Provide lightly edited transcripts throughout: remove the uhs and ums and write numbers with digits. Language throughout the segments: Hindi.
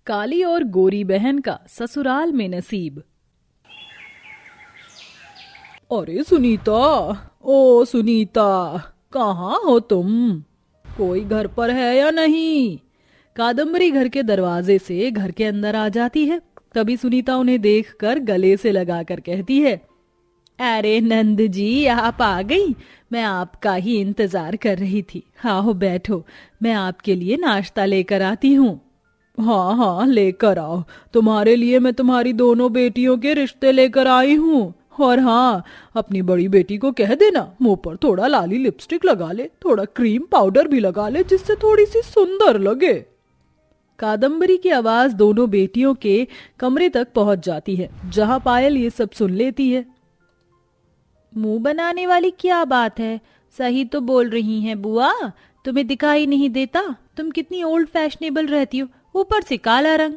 काली और गोरी बहन का ससुराल में नसीब। अरे सुनीता, ओ सुनीता, कहाँ हो तुम? कोई घर पर है या नहीं? कादम्बरी घर के दरवाजे से घर के अंदर आ जाती है। तभी सुनीता उन्हें देखकर गले से लगाकर कहती है, अरे नंद जी, आप आ गई। मैं आपका ही इंतजार कर रही थी। आओ बैठो, मैं आपके लिए नाश्ता लेकर आती हूँ। हाँ हाँ, लेकर आओ। तुम्हारे लिए मैं तुम्हारी दोनों बेटियों के रिश्ते लेकर आई हूँ। और हाँ, अपनी बड़ी बेटी को कह देना मुंह पर थोड़ा लाली लिपस्टिक लगा ले, थोड़ा क्रीम पाउडर भी लगा ले, जिससे थोड़ी सी सुंदर लगे। कादम्बरी की आवाज दोनों बेटियों के कमरे तक पहुंच जाती है, जहां पायल ये सब सुन लेती है। मुंह बनाने वाली क्या बात है? सही तो बोल रही हैं बुआ। तुम्हें दिखाई नहीं देता? तुम कितनी ओल्ड फैशनेबल रहती हो, ऊपर से काला रंग।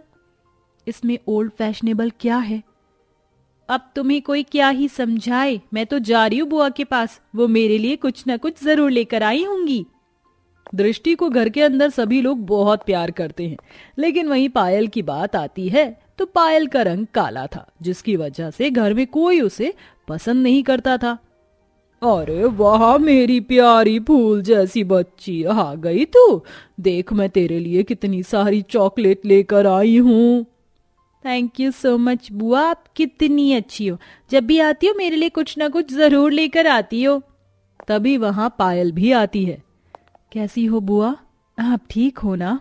इसमें ओल्ड फैशनेबल क्या है? अब तुम्हें कोई क्या ही समझाए। मैं तो जा रही हूँ बुआ के पास, वो मेरे लिए कुछ न कुछ जरूर लेकर आई होंगी। दृष्टि को घर के अंदर सभी लोग बहुत प्यार करते हैं, लेकिन वहीं पायल की बात आती है तो पायल का रंग काला था, जिसकी वजह से घर में कोई उसे पसंद नहीं करता था। अरे वाह मेरी प्यारी फूल जैसी बच्ची, आ गई तू। देख, मैं तेरे लिए कितनी सारी चॉकलेट लेकर आई हूँ। थैंक यू सो मच बुआ, आप कितनी अच्छी हो। जब भी आती हो मेरे लिए कुछ ना कुछ जरूर लेकर आती हो। तभी वहां पायल भी आती है। कैसी हो बुआ, आप ठीक हो ना?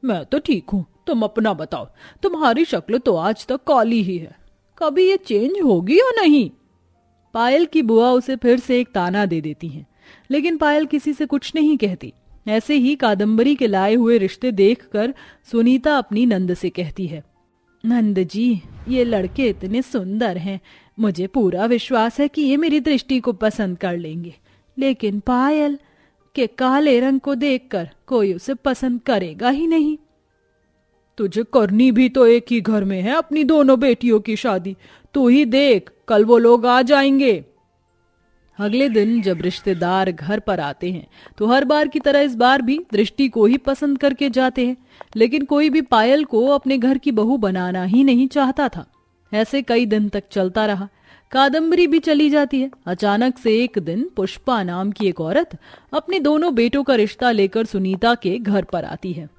मैं तो ठीक हूँ, तुम अपना बताओ। तुम्हारी शक्ल तो आज तक काली ही है, कभी ये चेंज होगी या नहीं? पायल की बुआ उसे फिर से एक ताना दे देती हैं, लेकिन पायल किसी से कुछ नहीं कहती। ऐसे ही कादम्बरी के लाए हुए रिश्ते देखकर सुनीता अपनी नंद से कहती है, नंद जी, ये लड़के इतने सुंदर हैं, मुझे पूरा विश्वास है कि ये मेरी दृष्टि को पसंद कर लेंगे। लेकिन पायल के काले रंग को देखकर कोई उसे पसंद करेगा ही नहीं। तुझे करनी भी तो एक ही घर में है अपनी दोनों बेटियों की शादी। तू ही देख, कल वो लोग आ जाएंगे। अगले दिन जब रिश्तेदार घर पर आते हैं तो हर बार की तरह इस बार भी दृष्टि को ही पसंद करके जाते हैं, लेकिन कोई भी पायल को अपने घर की बहू बनाना ही नहीं चाहता था। ऐसे कई दिन तक चलता रहा। कादम्बरी भी चली जाती है। अचानक से एक दिन पुष्पा नाम की एक औरत अपने दोनों बेटों का रिश्ता लेकर सुनीता के घर पर आती है।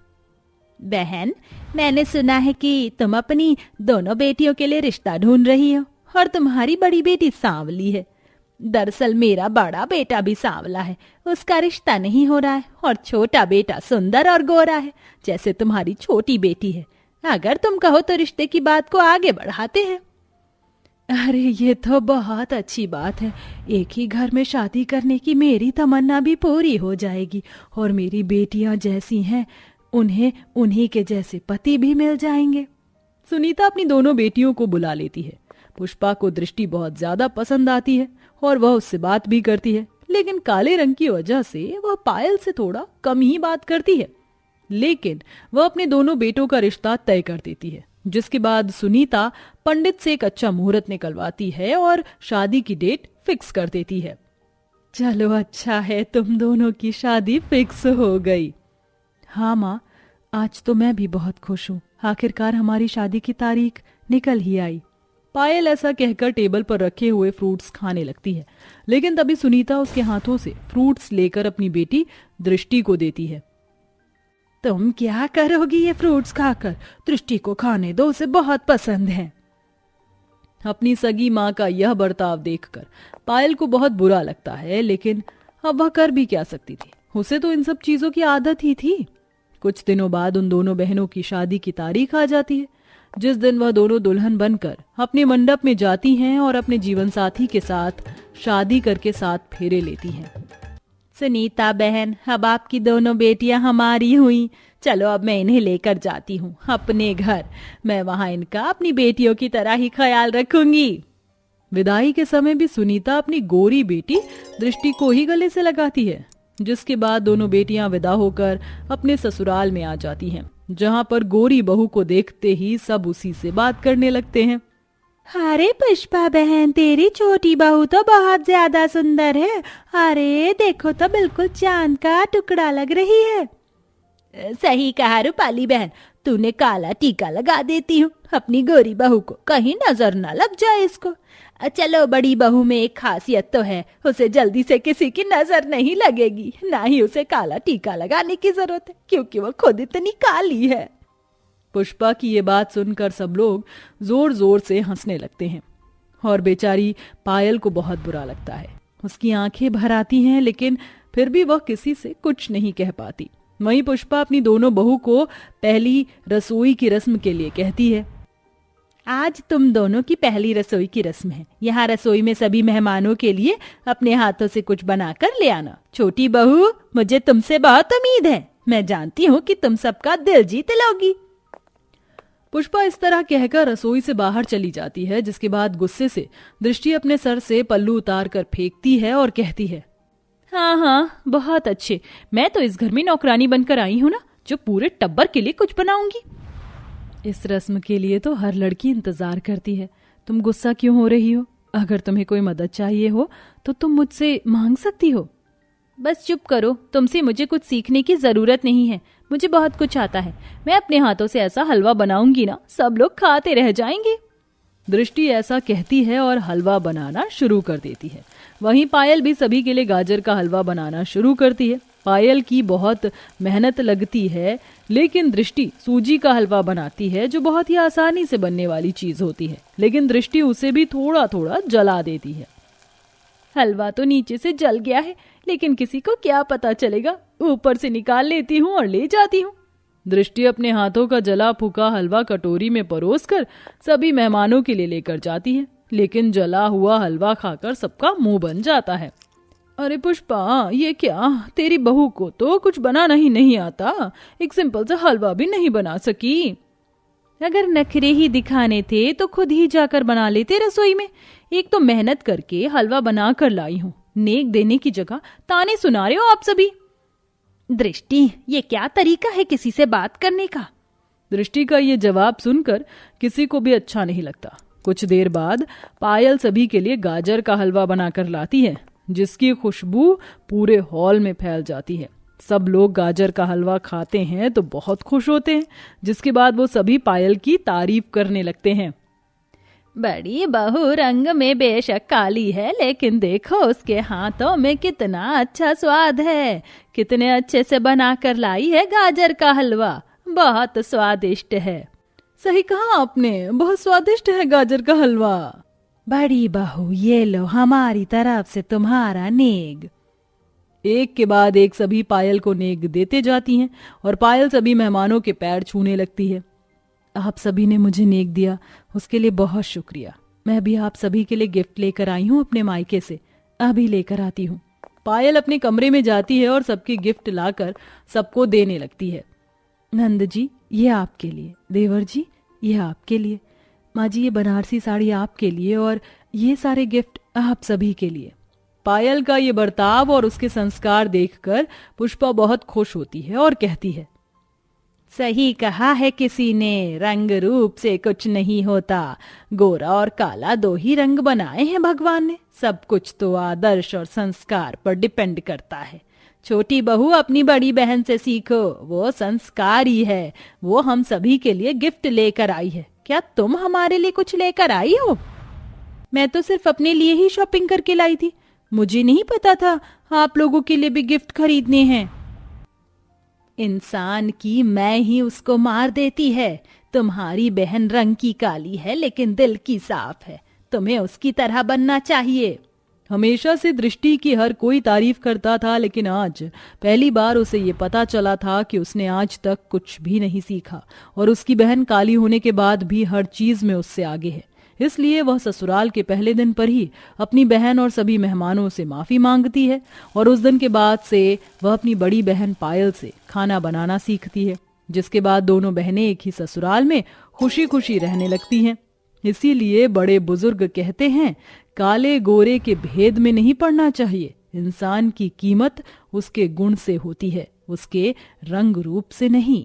बहन, मैंने सुना है कि तुम अपनी दोनों बेटियों के लिए रिश्ता ढूंढ रही हो, और तुम्हारी बड़ी बेटी सांवली है। दरअसल मेरा बड़ा बेटा भी सांवला है, उसका रिश्ता नहीं हो रहा है, और छोटा बेटा सुंदर और गोरा है, जैसे तुम्हारी छोटी बेटी है। अगर तुम कहो तो रिश्ते की बात को आगे बढ़ाते हैं। अरे ये तो बहुत अच्छी बात है। एक ही घर में शादी करने की मेरी तमन्ना भी पूरी हो जाएगी, और मेरी बेटियां जैसी हैं उन्हें उन्हीं के जैसे पति भी मिल जाएंगे। सुनीता अपनी दोनों बेटियों को बुला लेती है। पुष्पा को दृष्टि बहुत ज्यादा पसंद आती है और वह उससे बात भी करती है, लेकिन काले रंग की वजह से वह पायल से थोड़ा कम ही बात करती है। लेकिन वह अपने दोनों बेटों का रिश्ता तय कर देती है, जिसके बाद सुनीता पंडित से एक अच्छा मुहूर्त निकलवाती है और शादी की डेट फिक्स कर देती है। चलो अच्छा है, तुम दोनों की शादी फिक्स हो गई। हाँ माँ, आज तो मैं भी बहुत खुश हूँ। आखिरकार हमारी शादी की तारीख निकल ही आई। पायल ऐसा कहकर टेबल पर रखे हुए फ्रूट्स खाने लगती है, लेकिन तभी सुनीता उसके हाथों से फ्रूट्स लेकर अपनी बेटी दृष्टि को देती है। तुम क्या करोगी ये फ्रूट्स खाकर? दृष्टि को खाने दो, उसे बहुत पसंद है। अपनी सगी माँ का यह बर्ताव देखकर पायल को बहुत बुरा लगता है, लेकिन अब वह कर भी क्या सकती थी। उसे तो इन सब चीजों की आदत ही थी। कुछ दिनों बाद उन दोनों बहनों की शादी की तारीख आ जाती है, जिस दिन वह दोनों दुल्हन बनकर अपने मंडप में जाती हैं और अपने जीवन साथी के साथ शादी करके 7 फेरे लेती हैं। सुनीता बहन, अब आपकी दोनों बेटियां हमारी हुई। चलो अब मैं इन्हें लेकर जाती हूँ अपने घर। मैं वहां इनका अपनी बेटियों की तरह ही ख्याल रखूंगी। विदाई के समय भी सुनीता अपनी गोरी बेटी दृष्टि को ही गले से लगाती है, जिसके बाद दोनों बेटियां विदा होकर अपने ससुराल में आ जाती हैं, जहां पर गोरी बहू को देखते ही सब उसी से बात करने लगते हैं। अरे पुष्पा बहन, तेरी छोटी बहू तो बहुत ज्यादा सुंदर है। अरे देखो तो बिल्कुल चांद का टुकड़ा लग रही है। सही कहा रूपाली बहन, तूने काला टीका लगा देती हूँ, अपनी गोरी बहू को कहीं नजर न लग जाए इसको। चलो, बड़ी बहू में एक खासियत तो है, उसे जल्दी से किसी की नजर नहीं लगेगी, ना ही उसे काला टीका लगाने की जरूरत है, क्योंकि वो खुद इतनी काली है। पुष्पा की ये बात सुनकर सब लोग जोर जोर से हंसने लगते हैं और बेचारी पायल को बहुत बुरा लगता है। उसकी आंखें भर आती हैं, लेकिन फिर भी वह किसी से कुछ नहीं कह पाती। वहीं पुष्पा अपनी दोनों बहू को पहली रसोई की रस्म के लिए कहती है। आज तुम दोनों की पहली रसोई की रस्म है। यहाँ रसोई में सभी मेहमानों के लिए अपने हाथों से कुछ बनाकर ले आना। छोटी बहू, मुझे तुमसे बहुत उम्मीद है, मैं जानती हूँ कि तुम सबका दिल जीत लोगी। पुष्पा इस तरह कहकर रसोई से बाहर चली जाती है, जिसके बाद गुस्से से दृष्टि अपने सर से पल्लू उतार कर फेंकती है और कहती है, हाँ हाँ, बहुत अच्छे, मैं तो इस घर में नौकरानी बनकर आई हूँ ना, जो पूरे टब्बर के लिए कुछ बनाऊंगी। इस रस्म के लिए तो हर लड़की इंतजार करती है, तुम गुस्सा क्यों हो रही हो? अगर तुम्हें कोई मदद चाहिए हो तो तुम मुझसे मांग सकती हो। बस चुप करो, तुमसे मुझे कुछ सीखने की जरूरत नहीं है, मुझे बहुत कुछ आता है। मैं अपने हाथों से ऐसा हलवा बनाऊंगी ना, सब लोग खाते रह जाएंगे। दृष्टि ऐसा कहती है और हलवा बनाना शुरू कर देती है। वहीं पायल भी सभी के लिए गाजर का हलवा बनाना शुरू करती है। पायल की बहुत मेहनत लगती है, लेकिन दृष्टि सूजी का हलवा बनाती है, जो बहुत ही आसानी से बनने वाली चीज होती है, लेकिन दृष्टि उसे भी थोड़ा थोड़ा जला देती है। हलवा तो नीचे से जल गया है, लेकिन किसी को क्या पता चलेगा, ऊपर से निकाल लेती हूँ और ले जाती हूँ। दृष्टि अपने हाथों का जला फूका हलवा कटोरी में परोसकर सभी मेहमानों के लिए लेकर जाती है, लेकिन जला हुआ हलवा खाकर सबका मुंह बन जाता है। अरे पुष्पा, ये क्या, तेरी बहू को तो कुछ बनाना ही नहीं आता, एक सिंपल सा हलवा भी नहीं बना सकी। अगर नखरे ही दिखाने थे तो खुद ही जाकर बना लेते रसोई में। एक तो मेहनत करके हलवा बना कर लाई हूँ, नेक देने की जगह ताने सुना रहे हो आप सभी। दृष्टि, ये क्या तरीका है किसी से बात करने का? दृष्टि का ये जवाब सुनकर किसी को भी अच्छा नहीं लगता। कुछ देर बाद पायल सभी के लिए गाजर का हलवा बनाकर लाती है, जिसकी खुशबू पूरे हॉल में फैल जाती है। सब लोग गाजर का हलवा खाते हैं तो बहुत खुश होते हैं, जिसके बाद वो सभी पायल की तारीफ करने लगते हैं। बड़ी बहू रंग में बेशक काली है, लेकिन देखो उसके हाथों में कितना अच्छा स्वाद है, कितने अच्छे से बनाकर लाई है गाजर का हलवा, बहुत स्वादिष्ट है। सही कहा आपने, बहुत स्वादिष्ट है गाजर का हलवा। बड़ी बहू, ये लो हमारी तरफ से तुम्हारा नेग। एक के बाद एक सभी पायल को नेग देते जाती हैं और पायल सभी मेहमानों के पैर छूने लगती है। आप सभी ने मुझे नेक दिया, उसके लिए बहुत शुक्रिया। मैं भी आप सभी के लिए गिफ्ट लेकर आई हूँ अपने मायके से, अभी लेकर आती हूँ। पायल अपने कमरे में जाती है और सबके गिफ्ट लाकर सबको देने लगती है। नंद जी, ये आपके लिए, देवर जी ये आपके लिए, माँ जी ये बनारसी साड़ी आपके लिए, और ये सारे गिफ्ट आप सभी के लिए। पायल का ये बर्ताव और उसके संस्कार देखकर पुष्पा बहुत खुश होती है और कहती है, सही कहा है किसी ने, रंग रूप से कुछ नहीं होता, गोरा और काला दो ही रंग बनाए हैं भगवान ने, सब कुछ तो आदर्श और संस्कार पर डिपेंड करता है। छोटी बहू अपनी बड़ी बहन से सीखो, वो संस्कारी है, वो हम सभी के लिए गिफ्ट लेकर आई है। क्या तुम हमारे लिए कुछ लेकर आई हो? मैं तो सिर्फ अपने लिए ही शॉपिंग करके लाई थी, मुझे नहीं पता था आप लोगों के लिए भी गिफ्ट खरीदने हैं। इंसान की मैं ही उसको मार देती है। तुम्हारी बहन रंग की काली है लेकिन दिल की साफ है, तुम्हें उसकी तरह बनना चाहिए। हमेशा से दृष्टि की हर कोई तारीफ करता था, लेकिन आज पहली बार उसे ये पता चला था कि उसने आज तक कुछ भी नहीं सीखा और उसकी बहन काली होने के बाद भी हर चीज में उससे आगे है। इसलिए वह ससुराल के पहले दिन पर ही अपनी बहन और सभी मेहमानों से माफी मांगती है और उस दिन के बाद से वह अपनी बड़ी बहन पायल से खाना बनाना सीखती है, जिसके बाद दोनों बहनें एक ही ससुराल में खुशी खुशी रहने लगती हैं। इसीलिए बड़े बुजुर्ग कहते हैं, काले गोरे के भेद में नहीं पड़ना चाहिए, इंसान की कीमत उसके गुण से होती है, उसके रंग रूप से नहीं।